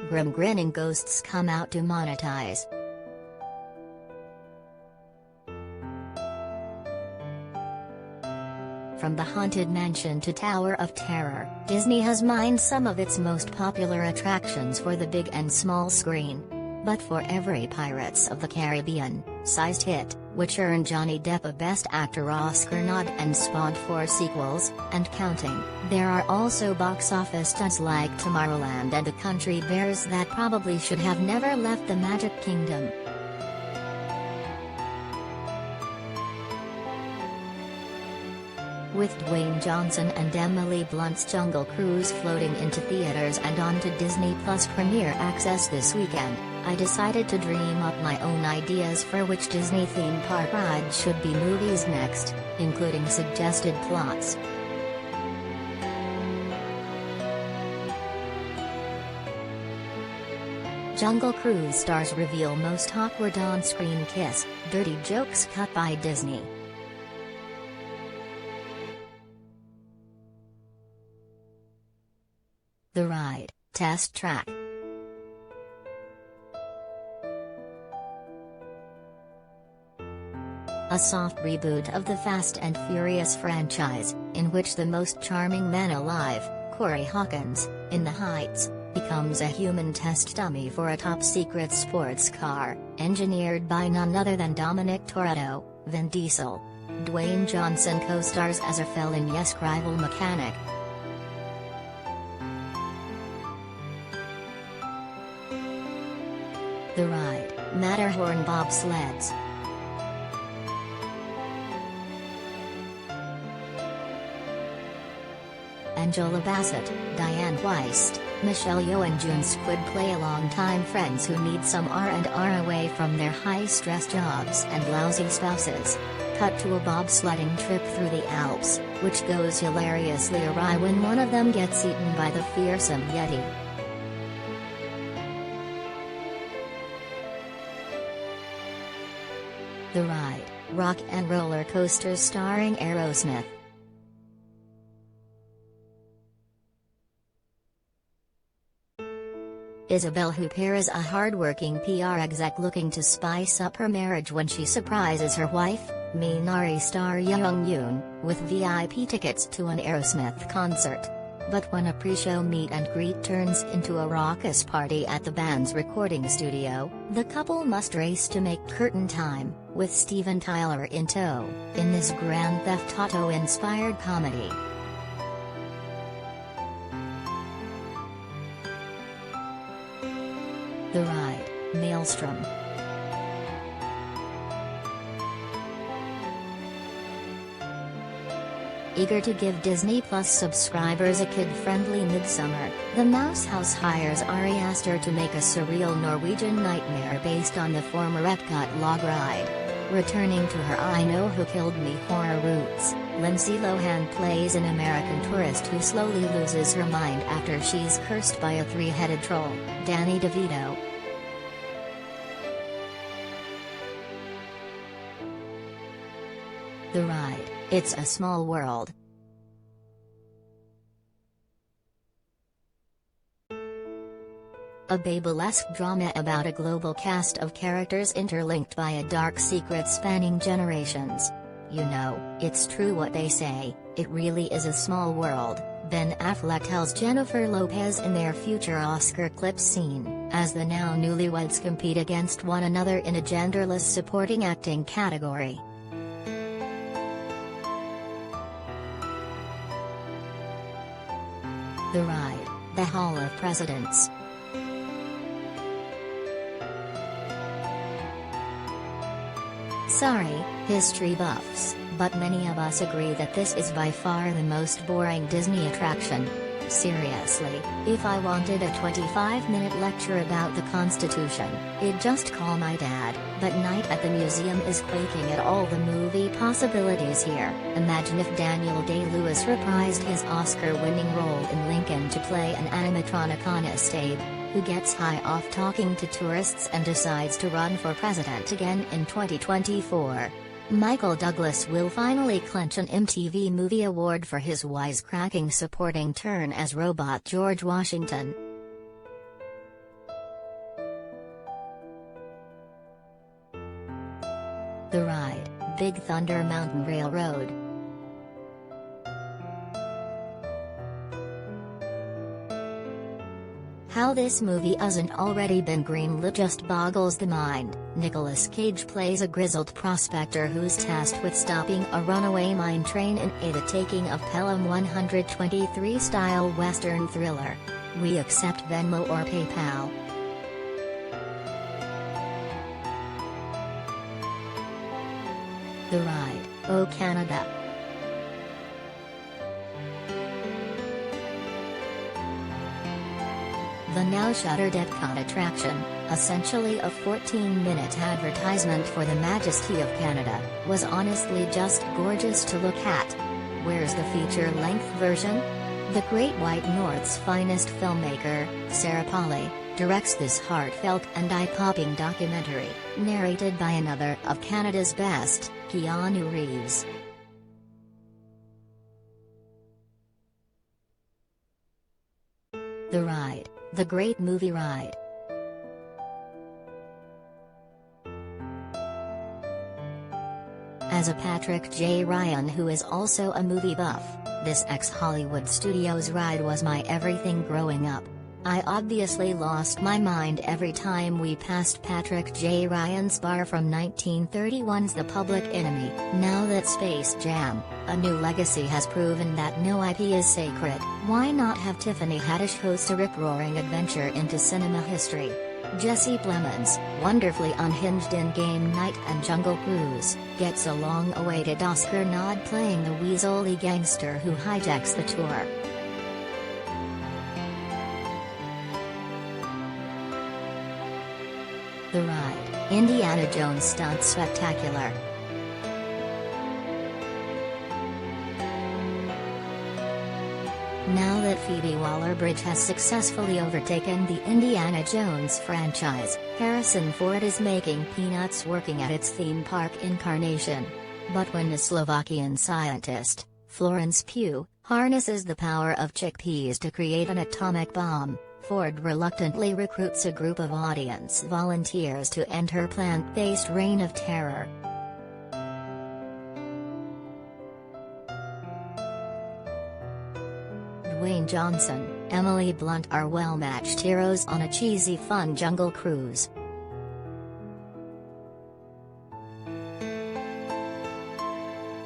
Grinning ghosts come out to monetize. From the Haunted Mansion to Tower of Terror, Disney has mined some of its most popular attractions for the big and small screen. But for every Pirates of the Caribbean-sized hit, which earned Johnny Depp a Best Actor Oscar nod and spawned 4 sequels, and counting, there are also box office stunts like Tomorrowland and The Country Bears that probably should have never left the Magic Kingdom. With Dwayne Johnson and Emily Blunt's Jungle Cruise floating into theaters and onto Disney Plus Premier Access this weekend, I decided to dream up my own ideas for which Disney theme park ride should be movies next, including suggested plots. Jungle Cruise stars reveal most awkward on-screen kiss, dirty jokes cut by Disney. The Ride, Test Track. A soft reboot of the Fast and Furious franchise, in which the most charming man alive, Corey Hawkins, in the Heights, becomes a human test dummy for a top-secret sports car, engineered by none other than Dominic Toretto, Vin Diesel. Dwayne Johnson co-stars as a felon rival mechanic. The Ride, Matterhorn Bobsleds. Angela Bassett, Diane Weist, Michelle Yeoh and June Squibb play longtime friends who need some R&R away from their high-stress jobs and lousy spouses. Cut to a bobsledding trip through the Alps, which goes hilariously awry when one of them gets eaten by the fearsome Yeti. The Ride, Rock and Roller Coasters starring Aerosmith. Isabelle Huppert is a hard-working PR exec looking to spice up her marriage when she surprises her wife, Minari star Young Yoon, with VIP tickets to an Aerosmith concert. But when a pre-show meet and greet turns into a raucous party at the band's recording studio, the couple must race to make curtain time, with Steven Tyler in tow, in this Grand Theft Auto-inspired comedy. The Ride, Maelstrom. Eager to give Disney Plus subscribers a kid-friendly midsummer, the Mouse House hires Ari Aster to make a surreal Norwegian nightmare based on the former Epcot log ride. Returning to her I Know Who Killed Me horror roots, Lindsay Lohan plays an American tourist who slowly loses her mind after she's cursed by a 3-headed troll, Danny DeVito. The Ride, It's a Small World. A Babylesque drama about a global cast of characters interlinked by a dark secret spanning generations. You know, it's true what they say, it really is a small world, Ben Affleck tells Jennifer Lopez in their future Oscar clip scene, as the now newlyweds compete against one another in a genderless supporting acting category. The Ride, The Hall of Presidents. Sorry, history buffs, but many of us agree that this is by far the most boring Disney attraction. Seriously, if I wanted a 25-minute lecture about the Constitution, I'd just call my dad, but Night at the Museum is quaking at all the movie possibilities here. Imagine if Daniel Day-Lewis reprised his Oscar-winning role in Lincoln to play an animatronic Honest Abe, who gets high off talking to tourists and decides to run for president again in 2024. Michael Douglas will finally clinch an MTV Movie Award for his wisecracking supporting turn as Robot George Washington. The ride, Big Thunder Mountain Railroad. How this movie hasn't already been greenlit just boggles the mind. Nicolas Cage plays a grizzled prospector who's tasked with stopping a runaway mine train in the taking of Pelham 123 style Western thriller. We accept Venmo or PayPal. The ride, Oh Canada. The now shuttered Epcot attraction, essentially a 14-minute advertisement for the majesty of Canada, was honestly just gorgeous to look at. Where's the feature-length version? The Great White North's finest filmmaker, Sarah Polley, directs this heartfelt and eye-popping documentary, narrated by another of Canada's best, Keanu Reeves. The ride, The Great Movie Ride. As a Patrick J. Ryan who is also a movie buff, this ex-Hollywood Studios ride was my everything growing up. I obviously lost my mind every time we passed Patrick J. Ryan's bar from 1931's The Public Enemy. Now that Space Jam, A New Legacy has proven that no IP is sacred, why not have Tiffany Haddish host a rip-roaring adventure into cinema history? Jesse Plemons, wonderfully unhinged in Game Night and Jungle Cruise, gets a long-awaited Oscar nod playing the weaselly gangster who hijacks the tour. The ride, Indiana Jones Stunt Spectacular. Now that Phoebe Waller-Bridge has successfully overtaken the Indiana Jones franchise, Harrison Ford is making peanuts working at its theme park incarnation. But when the Slovakian scientist, Florence Pugh, harnesses the power of chickpeas to create an atomic bomb, Ford reluctantly recruits a group of audience volunteers to end her plant-based reign of terror. Dwayne Johnson, Emily Blunt are well-matched heroes on a cheesy fun jungle cruise.